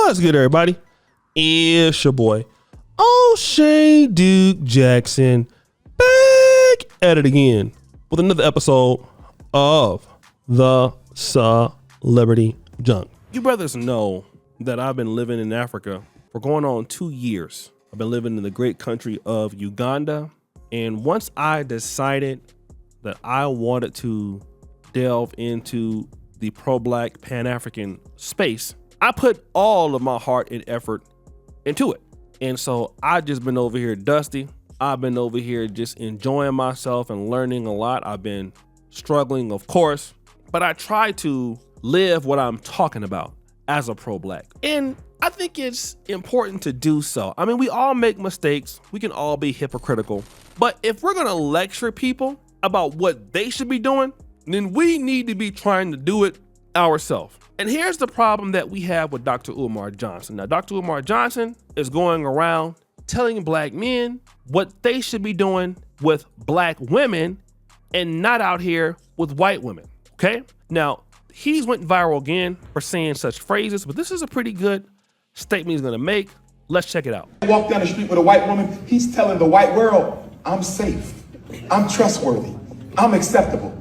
What's good, everybody? It's your boy, O'Shea Duke Jackson, back at it again with another episode of the Celebrity Junk. You brothers know that I've been living in Africa for going on 2 years. I've been living in the great country of Uganda. And once I decided that I wanted to delve into the pro-Black Pan-African space, I put all of my heart and effort into it. And so I've just been over here dusty. I've been over here just enjoying myself and learning a lot. I've been struggling, of course, but I try to live what I'm talking about as a pro-Black. And I think it's important to do so. I mean, we all make mistakes. We can all be hypocritical. But if we're gonna lecture people about what they should be doing, then we need to be trying to do it ourselves. And here's the problem that we have with Dr. Umar Johnson. Now, Dr. Umar Johnson is going around telling Black men what they should be doing with Black women and not out here with white women, okay? Now, he's went viral again for saying such phrases, but this is a pretty good statement he's gonna make. Let's check it out. Walk down the street with a white woman, he's telling the white world, I'm safe, I'm trustworthy, I'm acceptable.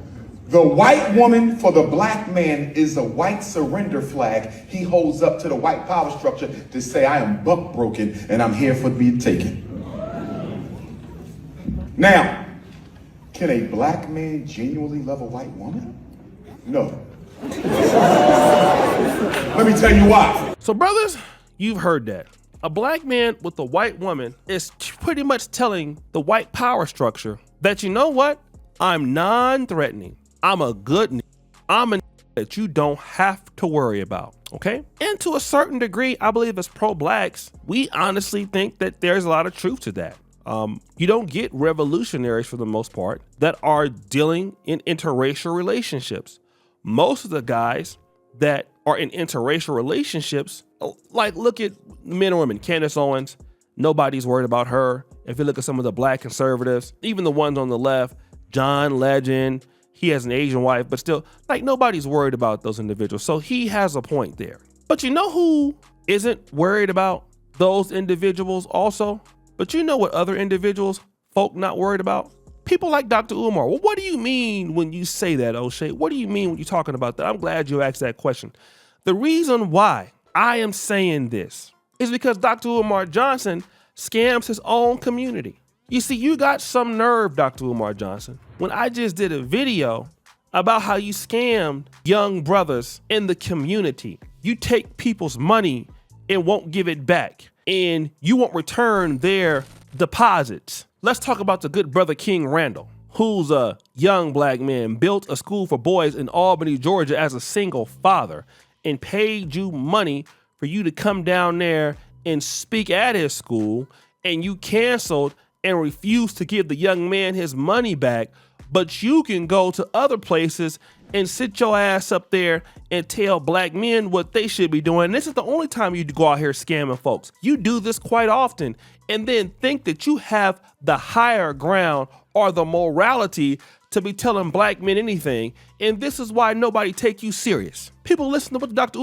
The white woman for the Black man is a white surrender flag he holds up to the white power structure to say, I am buck broken and I'm here for to be taken. Now, can a Black man genuinely love a white woman? No. Let me tell you why. So brothers, you've heard that. A Black man with a white woman is pretty much telling the white power structure that, you know what? I'm non-threatening. I'm a good I'm a that you don't have to worry about, okay? And to a certain degree, I believe as pro-Blacks, we honestly think that there's a lot of truth to that. You don't get revolutionaries for the most part that are dealing in interracial relationships. Most of the guys that are in interracial relationships, like look at men and women, Candace Owens, nobody's worried about her. If you look at some of the Black conservatives, even the ones on the left, John Legend, he has an Asian wife, but still, like, nobody's worried about those individuals. So he has a point there. But you know who isn't worried about those individuals also? But you know what other individuals folk not worried about? People like Dr. Umar. Well, what do you mean when you say that, O'Shea? What do you mean when you're talking about that? I'm glad you asked that question. The reason why I am saying this is because Dr. Umar Johnson scams his own community. You see, you got some nerve, Dr. Umar Johnson, when I just did a video about how you scammed young brothers in the community. You take people's money and won't give it back, and you won't return their deposits. Let's talk about the good brother King Randall, who's a young Black man, built a school for boys in Albany, Georgia as a single father, and paid you money for you to come down there and speak at his school, and you canceled and refused to give the young man his money back, but you can go to other places and sit your ass up there and tell Black men what they should be doing. This is the only time you go out here scamming folks. You do this quite often and then think that you have the higher ground or the morality to be telling Black men anything. And this is why nobody take you serious. People listen to what Dr.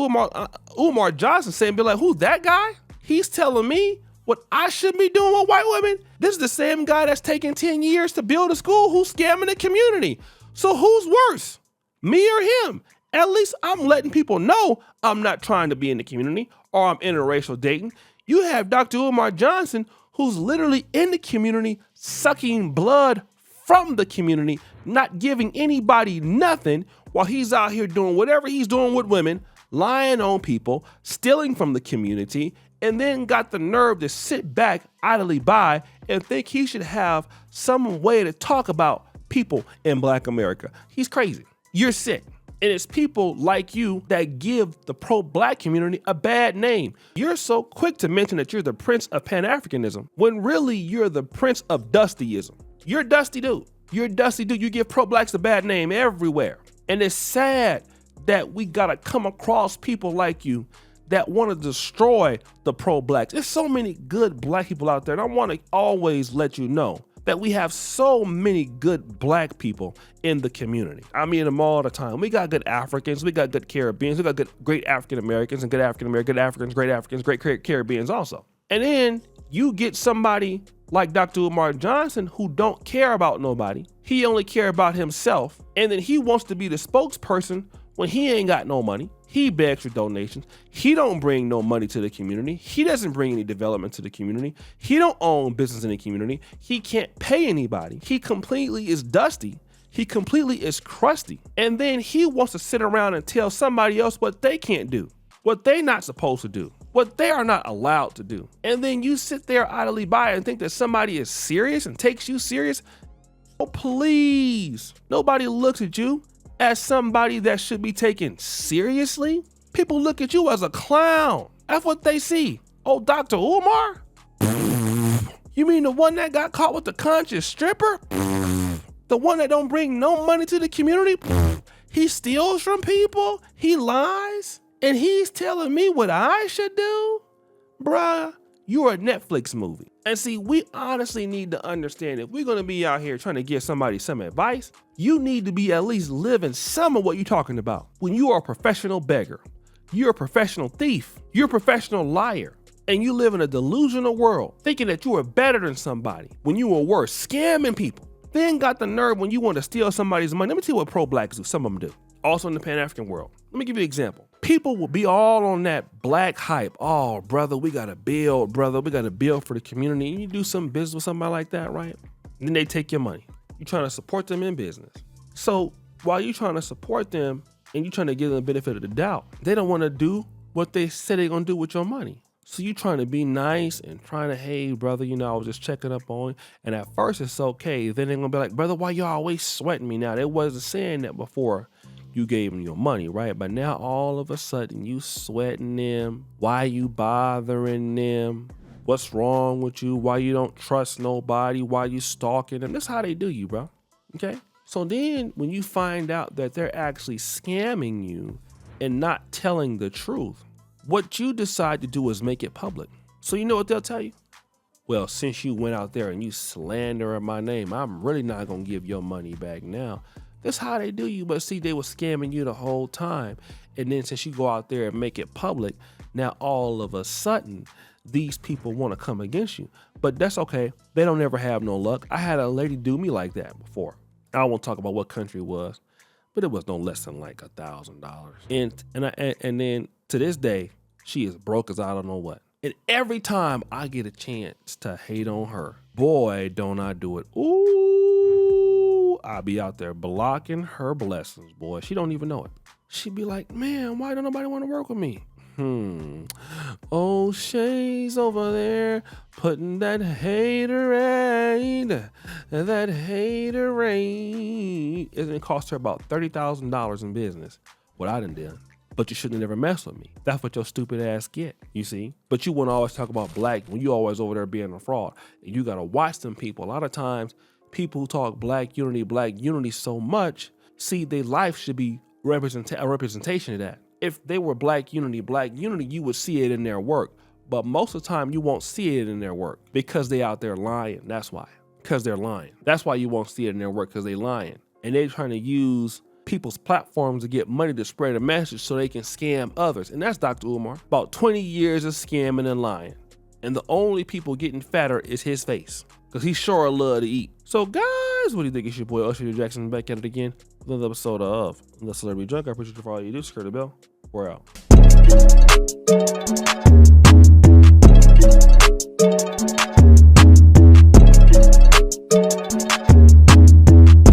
Umar Johnson said and be like, who's that guy? He's telling me what I should be doing with white women? This is the same guy that's taking 10 years to build a school who's scamming the community. So who's worse, me or him? At least I'm letting people know I'm not trying to be in the community or I'm interracial dating. You have Dr. Umar Johnson, who's literally in the community, sucking blood from the community, not giving anybody nothing while he's out here doing whatever he's doing with women, lying on people, stealing from the community, and then got the nerve to sit back idly by and think he should have some way to talk about people in Black America. He's crazy. You're sick. And it's people like you that give the pro-Black community a bad name. You're so quick to mention that you're the Prince of Pan-Africanism when really you're the Prince of Dustyism. You're a dusty dude. You're a dusty dude. You give pro-Blacks a bad name everywhere. And it's sad that we gotta come across people like you that want to destroy the pro-Blacks. There's so many good Black people out there, and I want to always let you know that we have so many good black people in the community. I mean them all the time. We got good Africans, we got good Caribbeans, we got great African Americans and good African Americans, good Africans, great Africans, great Caribbeans also. And then you get somebody like Dr. Umar Johnson who don't care about nobody. He only care about himself. And then he wants to be the spokesperson when he ain't got no money. He begs for donations. He don't bring no money to the community. He doesn't bring any development to the community. He don't own business in the community. He can't pay anybody. He completely is dusty. He completely is crusty. And then he wants to sit around and tell somebody else what they can't do, what they not supposed to do, what they are not allowed to do. And then you sit there idly by and think that somebody is serious and takes you serious. Oh, please. Nobody looks at you as somebody that should be taken seriously. People look at you as a clown. That's what they see. Oh, Dr. Umar? You mean the one that got caught with the conscious stripper? The one that don't bring no money to the community? He steals from people? He lies? And he's telling me what I should do? Bruh, you're a Netflix movie. And see, we honestly need to understand if we're gonna be out here trying to give somebody some advice, you need to be at least living some of what you're talking about. When you are a professional beggar, you're a professional thief, you're a professional liar, and you live in a delusional world thinking that you are better than somebody when you are worse, scamming people. Then got the nerve when you want to steal somebody's money. Let me tell you what pro-blacks do, some of them do. Also in the Pan-African world. Let me give you an example. People will be all on that black hype. Oh, brother, we got to build, brother. We got to build for the community. You do some business with somebody like that, right? And then they take your money. You're trying to support them in business. So while you're trying to support them and you're trying to give them the benefit of the doubt, they don't want to do what they said they're going to do with your money. So you trying to be nice and trying to, hey, brother, you know, I was just checking up on you. And at first it's okay. Then they're going to be like, brother, why you always sweating me now? They wasn't saying that before you gave them your money, right? But now all of a sudden you sweating them. Why you bothering them? What's wrong with you? Why you don't trust nobody? Why you stalking them? That's how they do you, bro. Okay? So then when you find out that they're actually scamming you and not telling the truth, what you decide to do is make it public. So you know what they'll tell you? Well, since you went out there and you slandering my name, I'm really not gonna give your money back now. That's how they do you. But see, they were scamming you the whole time. And then since you go out there and make it public, now all of a sudden, these people want to come against you. But that's okay. They don't ever have no luck. I had a lady do me like that before. I won't talk about what country it was, but it was no less than like $1,000. And then to this day, she is broke as I don't know what. And every time I get a chance to hate on her, boy, don't I do it. Ooh, I'll be out there blocking her blessings, boy. She don't even know it. She'd be like, man, why don't nobody want to work with me? O'Shea's over there putting that haterade. It cost her about $30,000 in business. What I done done. But you shouldn't have never mess with me. That's what your stupid ass get, you see? But you want to always talk about black when you always over there being a fraud. And you got to watch them people. A lot of times, people who talk black unity so much, see, their life should be a representation of that. If they were black unity, you would see it in their work. But most of the time, you won't see it in their work because they out there lying. That's why. Because they're lying. That's why you won't see it in their work, because they lying. And they're trying to use people's platforms to get money to spread a message so they can scam others. And that's Dr. Umar. About 20 years of scamming and lying. And the only people getting fatter is his face, because he sure love to eat. So guys, what do you think? It's your boy Usher Jackson back at it again with another episode of The Celebrity Junk. I appreciate you for all you do. Secure the bell. We're out.